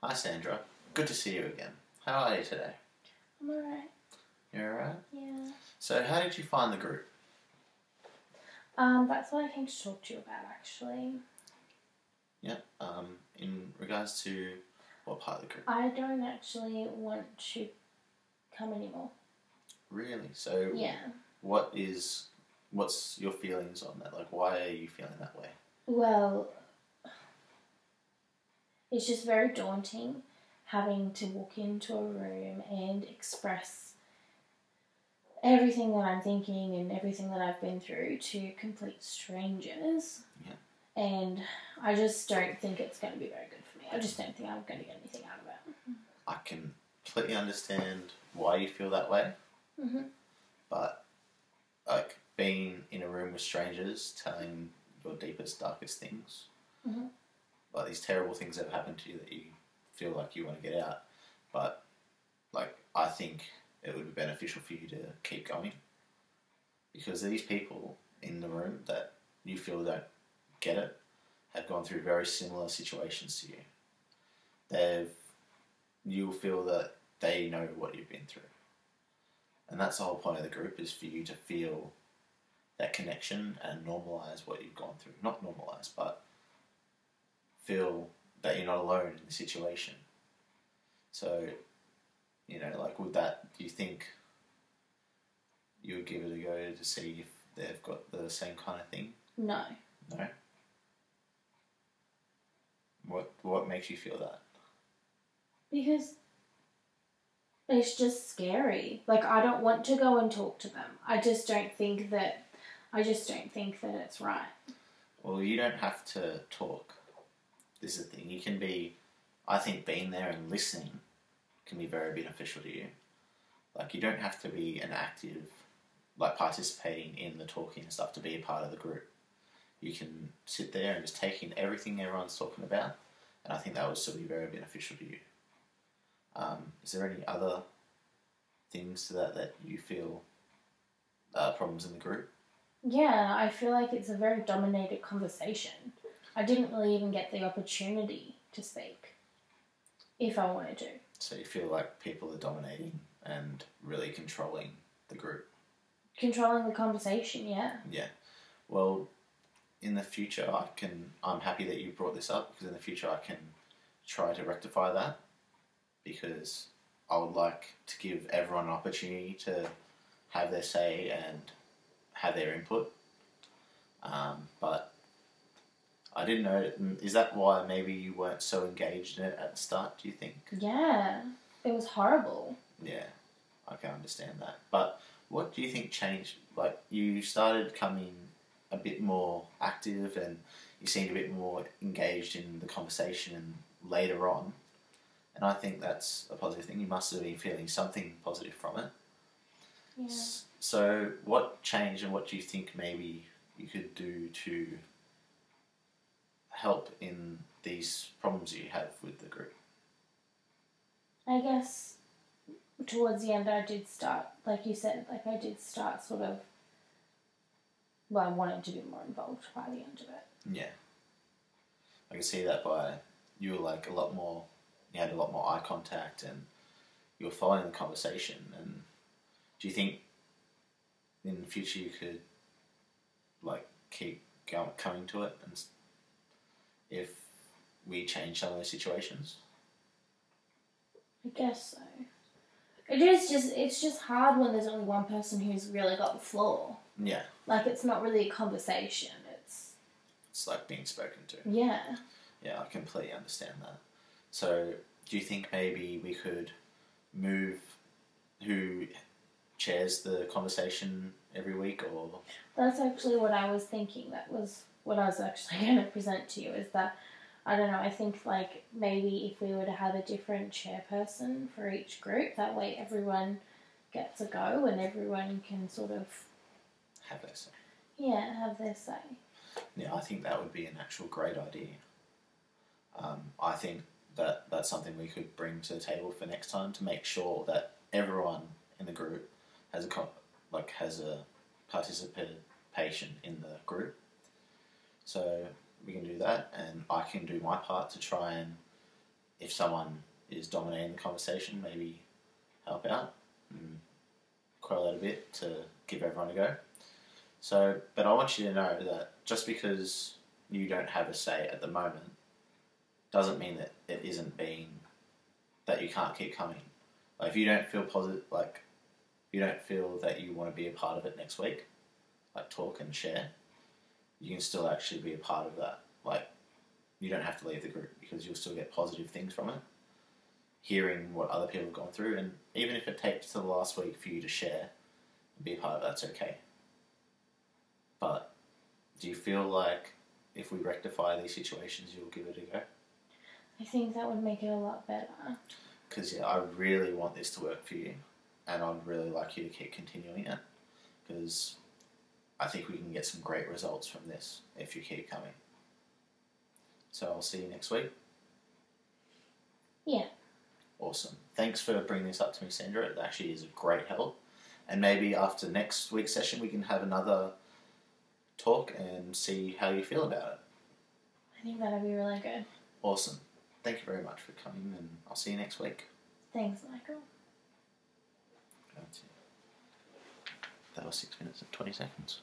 Hi Sandra, good to see you again. How are you today? I'm alright. You're alright? Yeah. So how did you find the group? That's what I came to talk to you about, actually. Yeah, in regards to what part of the group? I don't actually want to come anymore. Really? So Yeah. what's your feelings on that? Like, why are you feeling that way? Well, it's just very daunting having to walk into a room and express everything that I'm thinking and everything that I've been through to complete strangers. Yeah. And I just don't think it's going to be very good for me. I just don't think I'm going to get anything out of it. I can completely understand why you feel that way, but like being in a room with strangers telling your deepest, darkest things, like these terrible things that have happened to you that you feel like you want to get out, but like I think it would be beneficial for you to keep going because these people in the room that you feel don't get it have gone through very similar situations to you. You'll feel that they know what you've been through, and that's the whole point of the group, is for you to feel that connection and normalize what you've gone through. Not normalize, but feel that you're not alone in the situation. So, like with that, do you think you would give it a go to see if they've got the same kind of thing? No. No? What makes you feel that? Because it's just scary. Like, I don't want to go and talk to them. I just don't think that it's right. Well, you don't have to talk. This is the thing. You can be, I think being there and listening can be very beneficial to you. Like, you don't have to be an active, like, participating in the talking and stuff to be a part of the group. You can sit there and just take in everything everyone's talking about, and I think that would still be very beneficial to you. Is there any other things to that you feel problems in the group? Yeah, I feel like it's a very dominated conversation. I didn't really even get the opportunity to speak if I wanted to. So you feel like people are dominating and really controlling the group? Controlling the conversation, yeah. Yeah. Well, in the future, I'm happy that you brought this up, because in the future I can try to rectify that, because I would like to give everyone an opportunity to have their say and have their input. But I didn't know, is that why maybe you weren't so engaged in it at the start, do you think? Yeah, it was horrible. Yeah, I can understand that. But what do you think changed? Like, you started coming a bit more active and you seemed a bit more engaged in the conversation later on. And I think that's a positive thing. You must have been feeling something positive from it. Yeah. So what changed, and what do you think maybe you could do to help in these problems you have with the group? I guess towards the end I did start, like you said, I did start sort of, I wanted to be more involved by the end of it. Yeah. I can see that by you were like you had a lot more eye contact and you were following the conversation. And do you think in the future you could like keep coming to it, and if we change some of those situations? I guess so. It's just hard when there's only one person who's really got the floor. Yeah. Like, it's not really a conversation. It's like being spoken to. Yeah. Yeah, I completely understand that. So, do you think maybe we could move who chairs the conversation every week, or? That's actually what I was thinking. That was what I was actually going to present to you, is that, I don't know, I think like maybe if we were to have a different chairperson for each group, that way everyone gets a go and everyone can sort of Have their say. Yeah, have their say. Yeah, I think that would be an actual great idea. I think that's something we could bring to the table for next time, to make sure that everyone in the group has a participation in the group. So we can do that, and I can do my part to try and if someone is dominating the conversation, maybe help out and correlate a bit to give everyone a go. So, but I want you to know that just because you don't have a say at the moment doesn't mean that it isn't being, that you can't keep coming. Like, if you don't feel positive, like, you don't feel that you want to be a part of it next week, like, talk and share, you can still actually be a part of that. Like, you don't have to leave the group because you'll still get positive things from it. Hearing what other people have gone through, and even if it takes to the last week for you to share and be a part of it, that's okay. But do you feel like if we rectify these situations, you'll give it a go? I think that would make it a lot better. Because, yeah, I really want this to work for you, and I'd really like you to keep continuing it, because I think we can get some great results from this if you keep coming. So I'll see you next week. Yeah. Awesome. Thanks for bringing this up to me, Sandra. It actually is a great help. And maybe after next week's session, we can have another talk and see how you feel about it. I think that'd be really good. Awesome. Thank you very much for coming, and I'll see you next week. Thanks, Michael. That was 6 minutes and 20 seconds.